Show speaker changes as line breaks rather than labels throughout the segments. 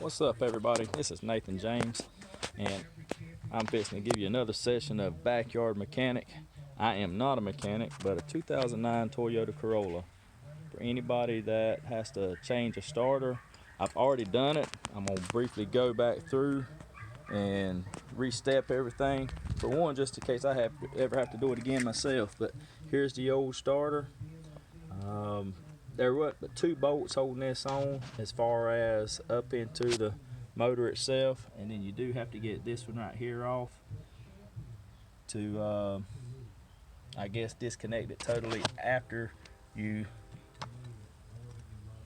What's up, everybody? This is Nathan James, and I'm fixing to give you another session of backyard mechanic. I am not a mechanic, but a 2009 Toyota Corolla. For anybody that has to change a starter, I've already done it. I'm gonna briefly go back through and re-step everything. For one, just in case I ever have to do it again myself. But here's the old starter. There were but 2 bolts holding this on as far as up into the motor itself, and then you do have to get this one right here off to I guess disconnect it totally after you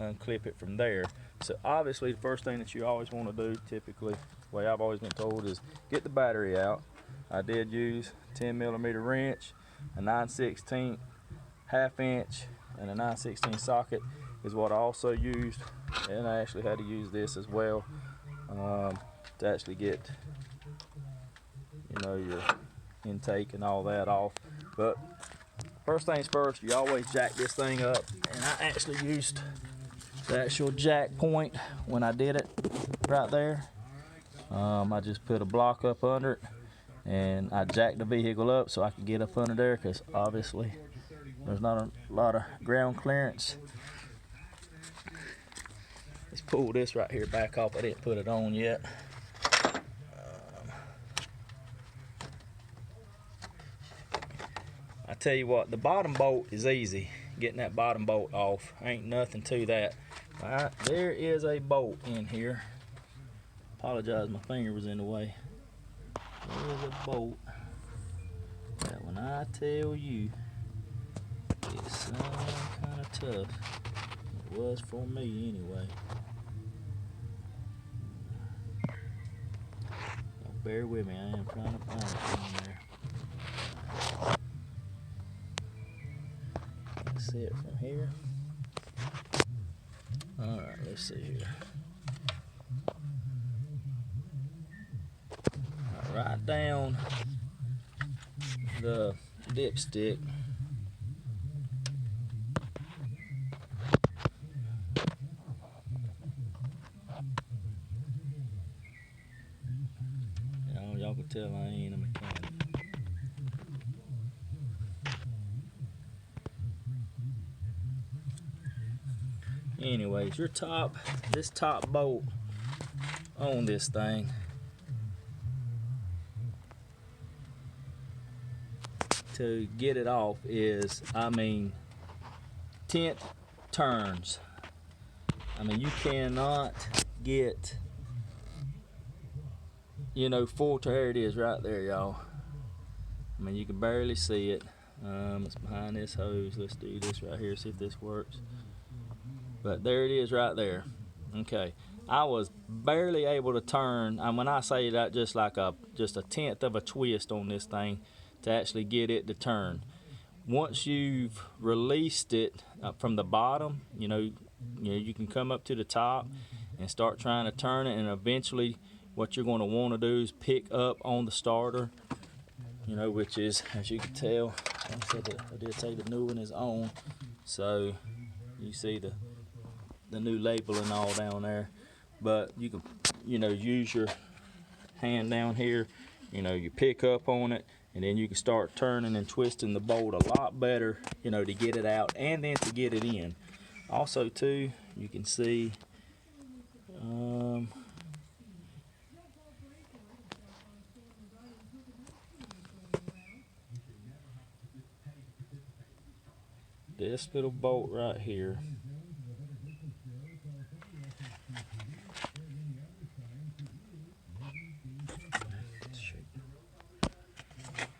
unclip it from there. So obviously the first thing that you always want to do, typically the way I've always been told, is get the battery out. I did use 10mm wrench, a 9/16 1/2 inch, and a 9/16 socket is what I also used, and I actually had to use this as well to actually get your intake and all that off. But first things first, you always jack this thing up, and I actually used the actual jack point when I did it right there. I just put a block up under it, and I jacked the vehicle up so I could get up under there, because obviously there's not a lot of ground clearance. Let's pull this right here back off. I didn't put it on yet. I tell you what, the bottom bolt is easy. Getting that bottom bolt off, ain't nothing to that. There is a bolt in here. Apologize, my finger was in the way. There is a bolt that when I tell you it's some kind of tough, it was for me anyway. Bear with me, I am trying to find it in there. Let's see it from here. Alright, let's see here. Right down the dipstick. Y'all can tell I ain't a mechanic. Anyways, this top bolt on this thing, to get it off is, 10th turns. You cannot get full. There it is right there, y'all. You can barely see it. It's behind this hose. Let's do this right here, see if this works. But there it is right there. Okay, I was barely able to turn. When I say that, just a 10th of a twist on this thing to actually get it to turn. Once you've released it from the bottom, you can come up to the top and start trying to turn it, and eventually what you're going to want to do is pick up on the starter, which is, as you can tell, I did say the new one is on, so you see the new label and all down there. But you can use your hand down here, you pick up on it, and then you can start turning and twisting the bolt a lot better, to get it out and then to get it in. Also too, you can see this little bolt right here.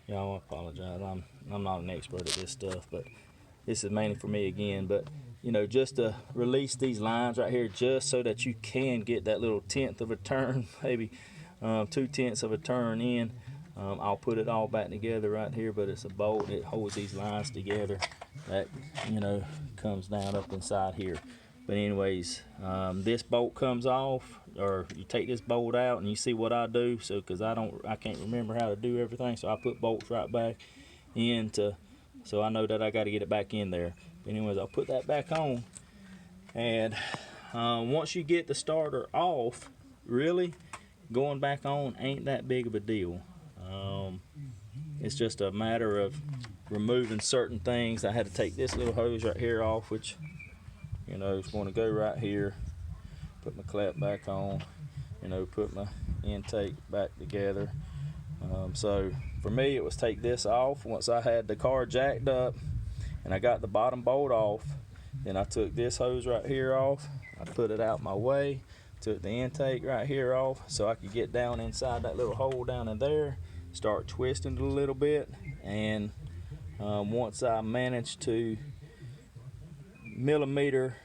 Y'all, I apologize. I'm not an expert at this stuff, but this is mainly for me again. But just to release these lines right here, just so that you can get that little 10th of a turn, maybe 2/10 of a turn in. I'll put it all back together right here, but it's a bolt that holds these lines together that comes down up inside here. But anyways, this bolt comes off, or you take this bolt out, and you see what I do. So because I can't remember how to do everything, so I put bolts right back in so I know that I got to get it back in there. But anyways, I'll put that back on, and once you get the starter off, really, going back on ain't that big of a deal. It's just a matter of removing certain things. I had to take this little hose right here off, which, you know, is going to go right here. Put my clap back on, you know, put my intake back together. So for me, it was take this off. Once I had the car jacked up and I got the bottom bolt off, then I took this hose right here off. I put it out my way, took the intake right here off so I could get down inside that little hole down in there, start twisting it a little bit, and once I managed to millimeter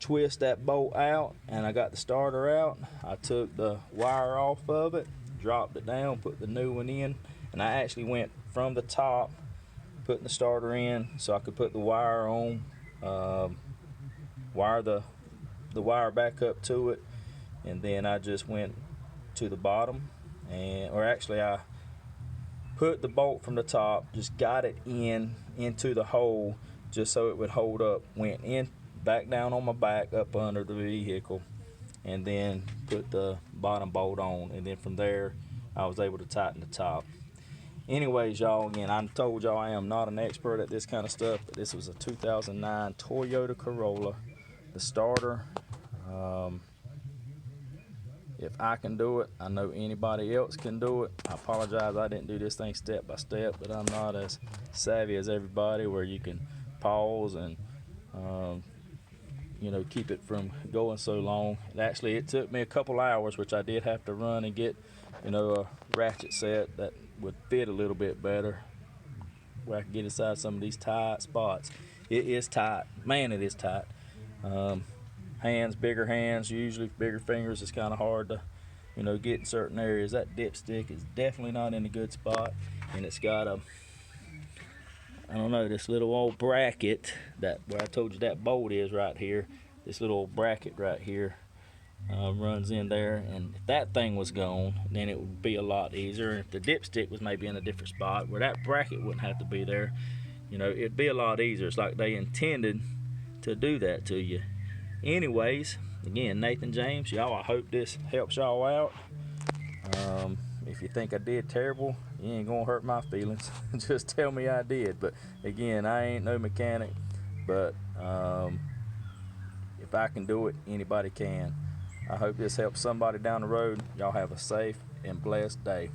twist that bolt out and I got the starter out, I took the wire off of it, dropped it down, put the new one in, and I actually went from the top, putting the starter in so I could put the wire on, wire the wire back up to it, and then I just went to the bottom, or actually I put the bolt from the top, just got it into the hole just so it would hold up, went in back down on my back up under the vehicle, and then put the bottom bolt on, and then from there I was able to tighten the top. Anyways, y'all, again, I told y'all I am not an expert at this kind of stuff, but this was a 2009 Toyota Corolla. The starter, if I can do it, I know anybody else can do it. I apologize, I didn't do this thing step by step, but I'm not as savvy as everybody where you can pause and you know, keep it from going so long. Actually, it took me a couple hours, which I did have to run and get, you know, a ratchet set that would fit a little bit better, where I could get inside some of these tight spots. It is tight, man, it is tight. Bigger hands, usually bigger fingers, it's kind of hard to, you know, get in certain areas. That dipstick is definitely not in a good spot, and it's got a, I don't know, this little old bracket that where I told you that bolt is right here. This little old bracket right here runs in there, and if that thing was gone, then it would be a lot easier. And if the dipstick was maybe in a different spot where that bracket wouldn't have to be there, you know, it'd be a lot easier. It's like they intended to do that to you. Anyways, again, Nathan James, y'all, I hope this helps y'all out. If you think I did terrible, you ain't gonna hurt my feelings. Just tell me I did. But again, I ain't no mechanic, but if I can do it, anybody can. I hope this helps somebody down the road. Y'all have a safe and blessed day.